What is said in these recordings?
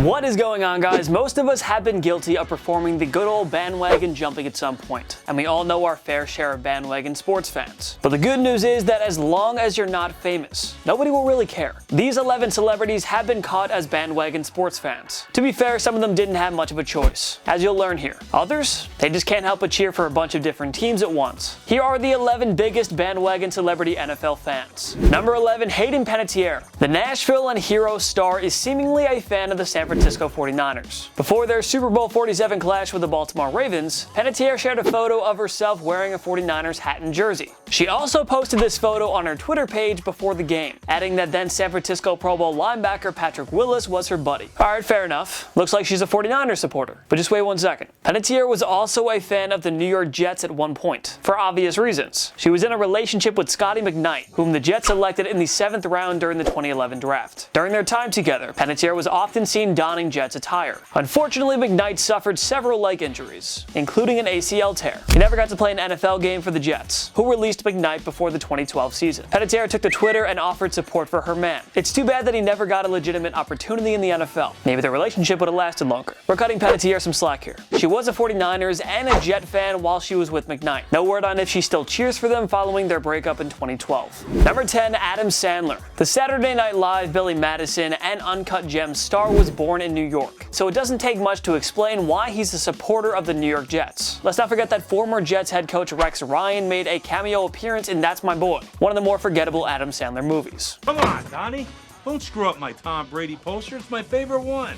What is going on, guys? Most of us have been guilty of performing the good old bandwagon jumping at some point, and we all know our fair share of bandwagon sports fans. But the good news is that as long as you're not famous, nobody will really care. These 11 celebrities have been caught as bandwagon sports fans. To be fair, some of them didn't have much of a choice, as you'll learn here. Others, they just can't help but cheer for a bunch of different teams at once. Here are the 11 biggest bandwagon celebrity NFL fans. Number 11, Hayden Panettiere. The Nashville and Hero star is seemingly a fan of the San Francisco 49ers. Before their Super Bowl 47 clash with the Baltimore Ravens, Panettiere shared a photo of herself wearing a 49ers hat and jersey. She also posted this photo on her Twitter page before the game, adding that then San Francisco Pro Bowl linebacker Patrick Willis was her buddy. Alright, fair enough. Looks like she's a 49ers supporter. But just wait one second. Panettiere was also a fan of the New York Jets at one point, for obvious reasons. She was in a relationship with Scotty McKnight, whom the Jets selected in the 7th round during the 2011 draft. During their time together, Panettiere was often seen donning Jets attire. Unfortunately, McKnight suffered several leg injuries, including an ACL tear. He never got to play an NFL game for the Jets, who released McKnight before the 2012 season. Panettiere took to Twitter and offered support for her man. It's too bad that he never got a legitimate opportunity in the NFL. Maybe their relationship would have lasted longer. We're cutting Panettiere some slack here. She was a 49ers and a Jet fan while she was with McKnight. No word on if she still cheers for them following their breakup in 2012. Number 10, Adam Sandler. The Saturday Night Live, Billy Madison, and Uncut Gems star was born in New York, so it doesn't take much to explain why he's a supporter of the New York Jets. Let's not forget that former Jets head coach Rex Ryan made a cameo appearance in That's My Boy, one of the more forgettable Adam Sandler movies. Come on, Donnie. Don't screw up my Tom Brady poster. It's my favorite one.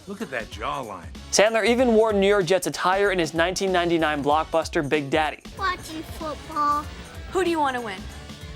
Look at that jawline. Sandler even wore New York Jets attire in his 1999 blockbuster Big Daddy. Watching football. Who do you want to win?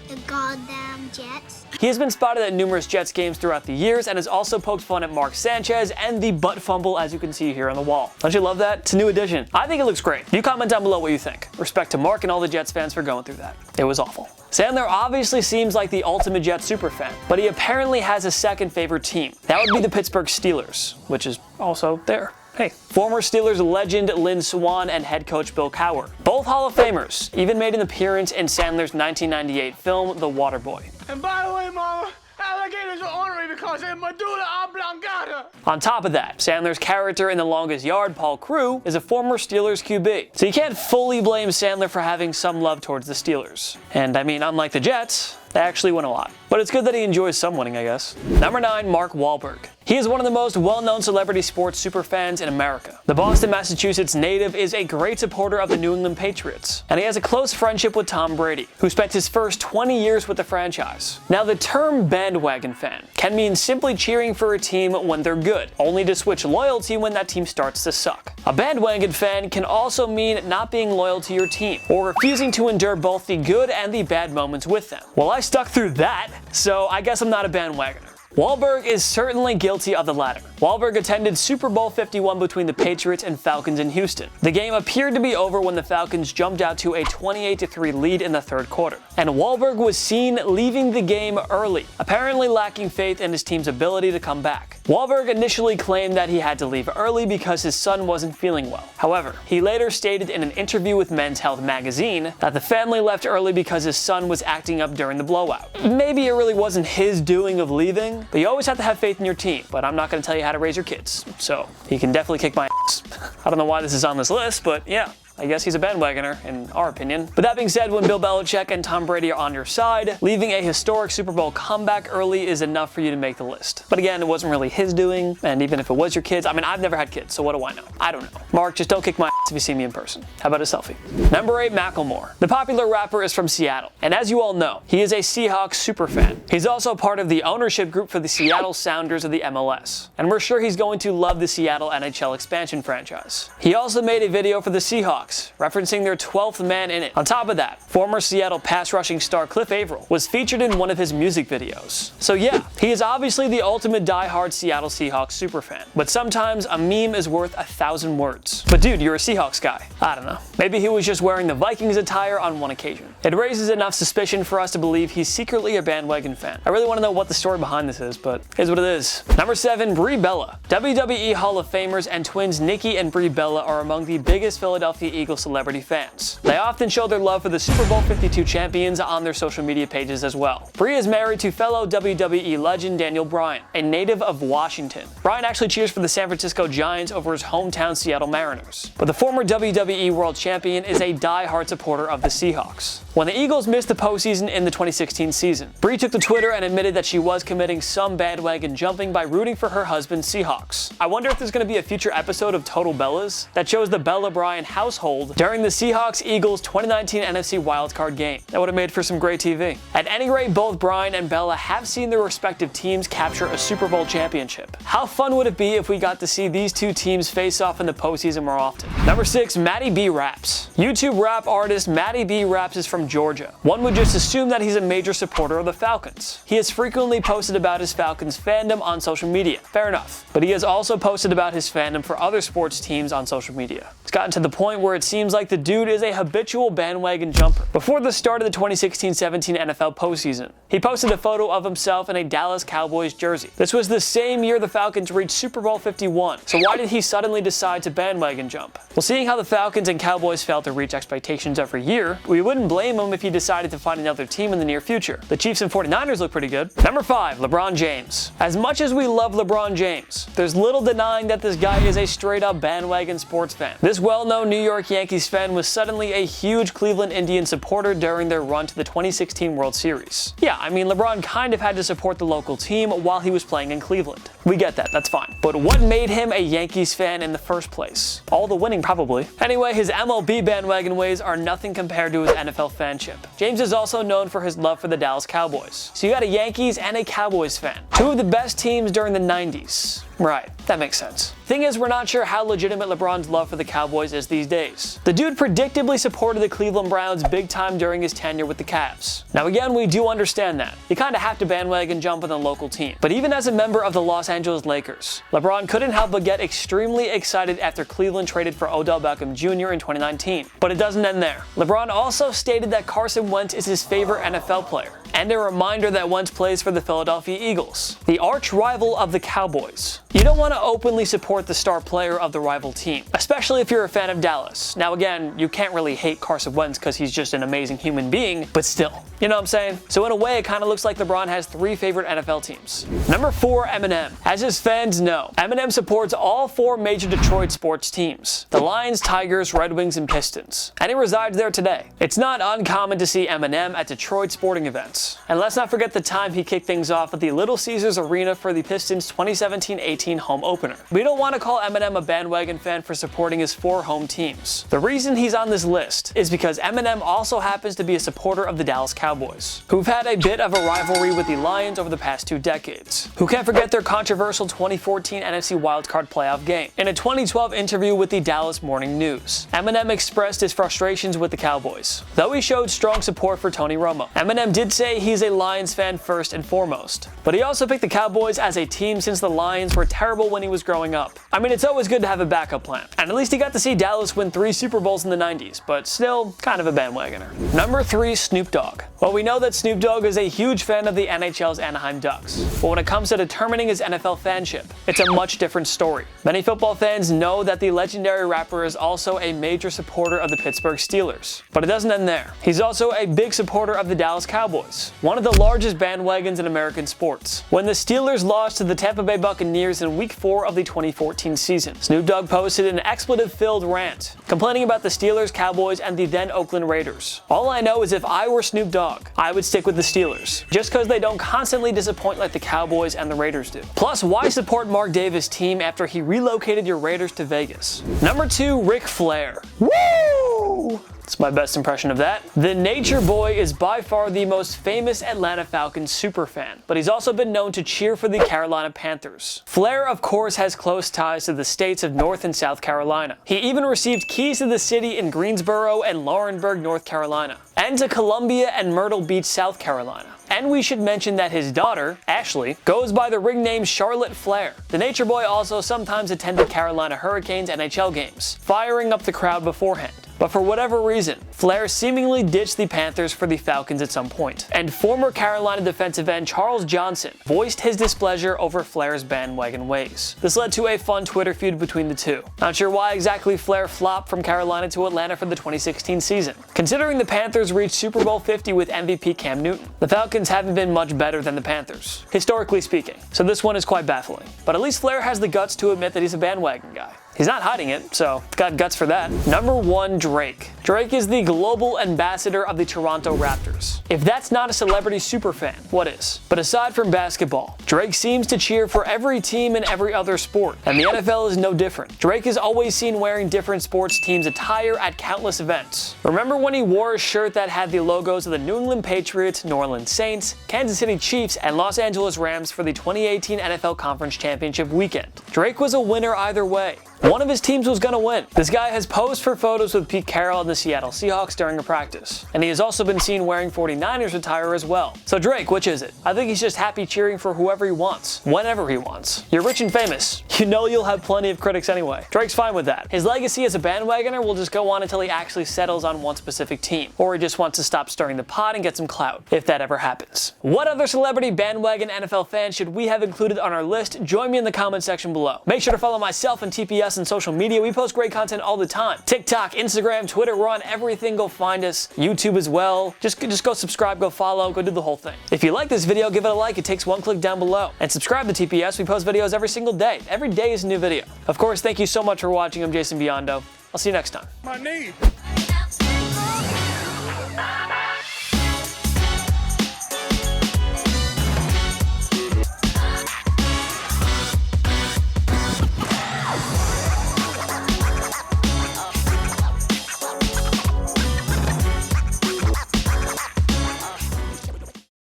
The goddamn Jets. He has been spotted at numerous Jets games throughout the years and has also poked fun at Mark Sanchez and the butt fumble, as you can see here on the wall. Don't you love that? It's a new addition. I think it looks great. You comment down below what you think. Respect to Mark and all the Jets fans for going through that. It was awful. Sandler obviously seems like the ultimate Jets superfan, but he apparently has a second favorite team. That would be the Pittsburgh Steelers, which is also there. Hey, former Steelers legend Lynn Swann and head coach Bill Cowher. Both Hall of Famers, even made an appearance in Sandler's 1998 film, The Waterboy. And by the way, Mama, alligators are ornery because they're medulla oblongata. On top of that, Sandler's character in The Longest Yard, Paul Crewe, is a former Steelers QB. So you can't fully blame Sandler for having some love towards the Steelers. And I mean, unlike the Jets, they actually win a lot. But it's good that he enjoys some winning, I guess. Number 9, Mark Wahlberg. He is one of the most well-known celebrity sports superfans in America. The Boston, Massachusetts native is a great supporter of the New England Patriots, and he has a close friendship with Tom Brady, who spent his first 20 years with the franchise. Now, the term bandwagon fan can mean simply cheering for a team when they're good, only to switch loyalty when that team starts to suck. A bandwagon fan can also mean not being loyal to your team, or refusing to endure both the good and the bad moments with them. Well, I stuck through that, so I guess I'm not a bandwagoner. Wahlberg is certainly guilty of the latter. Wahlberg attended Super Bowl 51 between the Patriots and Falcons in Houston. The game appeared to be over when the Falcons jumped out to a 28-3 lead in the third quarter, and Wahlberg was seen leaving the game early, apparently lacking faith in his team's ability to come back. Wahlberg initially claimed that he had to leave early because his son wasn't feeling well. However, he later stated in an interview with Men's Health magazine that the family left early because his son was acting up during the blowout. Maybe it really wasn't his doing of leaving, but you always have to have faith in your team. But I'm not going to tell you how to raise your kids, so he can definitely kick my ass. I don't know why this is on this list, but yeah. I guess he's a bandwagoner, in our opinion. But that being said, when Bill Belichick and Tom Brady are on your side, leaving a historic Super Bowl comeback early is enough for you to make the list. But again, it wasn't really his doing, and even if it was your kids, I mean, I've never had kids, so what do I know? I don't know. Mark, just don't kick my ass if you see me in person. How about a selfie? Number 8, Macklemore. The popular rapper is from Seattle, and as you all know, he is a Seahawks superfan. He's also part of the ownership group for the Seattle Sounders of the MLS, and we're sure he's going to love the Seattle NHL expansion franchise. He also made a video for the Seahawks, referencing their 12th man in it. On top of that, former Seattle pass rushing star Cliff Averill was featured in one of his music videos. So yeah, he is obviously the ultimate die-hard Seattle Seahawks superfan. But sometimes a meme is worth 1,000 words. But dude, you're a Seahawks Seahawks guy. I don't know. Maybe he was just wearing the Vikings attire on one occasion. It raises enough suspicion for us to believe he's secretly a Bandwagon fan. I really want to know what the story behind this is, but here's what it is. Number 7, Brie Bella. WWE Hall of Famers and twins Nikki and Brie Bella are among the biggest Philadelphia Eagles celebrity fans. They often show their love for the Super Bowl 52 champions on their social media pages as well. Brie is married to fellow WWE legend Daniel Bryan, a native of Washington. Bryan actually cheers for the San Francisco Giants over his hometown Seattle Mariners. But the former WWE World Champion is a die-hard supporter of the Seahawks. When the Eagles missed the postseason in the 2016 season, Brie took to Twitter and admitted that she was committing some bandwagon jumping by rooting for her husband's Seahawks. I wonder if there's going to be a future episode of Total Bellas that shows the Bella-Bryan household during the Seahawks-Eagles 2019 NFC wildcard game. That would have made for some great TV. At any rate, both Bryan and Bella have seen their respective teams capture a Super Bowl championship. How fun would it be if we got to see these two teams face off in the postseason more often? Number 6, MattyBRaps. YouTube rap artist MattyBRaps is from Georgia. One would just assume that he's a major supporter of the Falcons. He has frequently posted about his Falcons fandom on social media. Fair enough. But he has also posted about his fandom for other sports teams on social media. It's gotten to the point where it seems like the dude is a habitual bandwagon jumper. Before the start of the 2016-17 NFL postseason, he posted a photo of himself in a Dallas Cowboys jersey. This was the same year the Falcons reached Super Bowl 51, so why did he suddenly decide to bandwagon jump? Well, seeing how the Falcons and Cowboys fail to reach expectations every year, we wouldn't blame him if he decided to find another team in the near future. The Chiefs and 49ers look pretty good. Number 5, LeBron James. As much as we love LeBron James, there's little denying that this guy is a straight-up bandwagon sports fan. This well-known New York Yankees fan was suddenly a huge Cleveland Indians supporter during their run to the 2016 World Series. Yeah, I mean, LeBron kind of had to support the local team while he was playing in Cleveland. We get that, that's fine. But what made him a Yankees fan in the first place? All the winning, probably. Anyway, his MLB bandwagon ways are nothing compared to his NFL fanship. James is also known for his love for the Dallas Cowboys. So you got a Yankees and a Cowboys fan. Two of the best teams during the 90s. Right, that makes sense. Thing is, we're not sure how legitimate LeBron's love for the Cowboys is these days. The dude predictably supported the Cleveland Browns big time during his tenure with the Cavs. Now again, we do understand that. You kinda have to bandwagon jump on the local team. But even as a member of the Los Angeles Lakers, LeBron couldn't help but get extremely excited after Cleveland traded for Odell Beckham Jr. in 2019. But it doesn't end there. LeBron also stated that Carson Wentz is his favorite NFL player. And a reminder that Wentz plays for the Philadelphia Eagles, the arch rival of the Cowboys. You don't want to openly support the star player of the rival team, especially if you're a fan of Dallas. Now again, you can't really hate Carson Wentz because he's just an amazing human being, but still, you know what I'm saying? So in a way, it kind of looks like LeBron has 3 favorite NFL teams. Number 4, Eminem. As his fans know, Eminem supports all 4 major Detroit sports teams: the Lions, Tigers, Red Wings, and Pistons. And he resides there today. It's not uncommon to see Eminem at Detroit sporting events. And let's not forget the time he kicked things off at the Little Caesars Arena for the Pistons' 2017-18 home opener. We don't want to call Eminem a bandwagon fan for supporting his 4 home teams. The reason he's on this list is because Eminem also happens to be a supporter of the Dallas Cowboys, who've had a bit of a rivalry with the Lions over the past 2 decades. Who can't forget their controversial 2014 NFC wildcard playoff game? In a 2012 interview with the Dallas Morning News, Eminem expressed his frustrations with the Cowboys, though he showed strong support for Tony Romo. Eminem did say he's a Lions fan first and foremost, but he also picked the Cowboys as a team since the Lions were terrible when he was growing up. I mean, it's always good to have a backup plan, and at least he got to see Dallas win 3 Super Bowls in the 90s, but still kind of a bandwagoner. Number 3, Snoop Dogg. Well, we know that Snoop Dogg is a huge fan of the NHL's Anaheim Ducks, but when it comes to determining his NFL fanship, it's a much different story. Many football fans know that the legendary rapper is also a major supporter of the Pittsburgh Steelers, but it doesn't end there. He's also a big supporter of the Dallas Cowboys, one of the largest bandwagons in American sports. When the Steelers lost to the Tampa Bay Buccaneers in Week 4 of the 2014 season, Snoop Dogg posted an expletive-filled rant, complaining about the Steelers, Cowboys, and the then Oakland Raiders. All I know is if I were Snoop Dogg, I would stick with the Steelers, just because they don't constantly disappoint like the Cowboys and the Raiders do. Plus, why support Mark Davis' team after he relocated your Raiders to Vegas? Number 2, Ric Flair. Woo! It's my best impression of that. The Nature Boy is by far the most famous Atlanta Falcons superfan, but he's also been known to cheer for the Carolina Panthers. Flair, of course, has close ties to the states of North and South Carolina. He even received keys to the city in Greensboro and Laurinburg, North Carolina, and to Columbia and Myrtle Beach, South Carolina. And we should mention that his daughter, Ashley, goes by the ring name Charlotte Flair. The Nature Boy also sometimes attended Carolina Hurricanes NHL games, firing up the crowd beforehand. But for whatever reason, Flair seemingly ditched the Panthers for the Falcons at some point, and former Carolina defensive end Charles Johnson voiced his displeasure over Flair's bandwagon ways. This led to a fun Twitter feud between the two. Not sure why exactly Flair flopped from Carolina to Atlanta for the 2016 season, considering the Panthers reached Super Bowl 50 with MVP Cam Newton. The Falcons haven't been much better than the Panthers, historically speaking, so this one is quite baffling. But at least Flair has the guts to admit that he's a bandwagon guy. He's not hiding it, so got guts for that. Number 1, Drake. Drake is the global ambassador of the Toronto Raptors. If that's not a celebrity superfan, what is? But aside from basketball, Drake seems to cheer for every team in every other sport, and the NFL is no different. Drake is always seen wearing different sports teams' attire at countless events. Remember when he wore a shirt that had the logos of the New England Patriots, New Orleans Saints, Kansas City Chiefs, and Los Angeles Rams for the 2018 NFL Conference Championship weekend? Drake was a winner either way. One of his teams was gonna win. This guy has posed for photos with Pete Carroll and the Seattle Seahawks during a practice, and he has also been seen wearing 49ers attire as well. So Drake, which is it? I think he's just happy cheering for whoever he wants, whenever he wants. You're rich and famous. You know you'll have plenty of critics anyway. Drake's fine with that. His legacy as a bandwagoner will just go on until he actually settles on one specific team, or he just wants to stop stirring the pot and get some clout, if that ever happens. What other celebrity bandwagon NFL fans should we have included on our list? Join me in the comment section below. Make sure to follow myself and TPS on social media. We post great content all the time. TikTok, Instagram, Twitter, we're on everything. Go find us. YouTube as well. Just go subscribe, go follow, go do the whole thing. If you like this video, give it a like. It takes one click down below. And subscribe to TPS. We post videos every single day. Every day is a new video. Of course, thank you so much for watching. I'm Jason Biondo. I'll see you next time. My knee.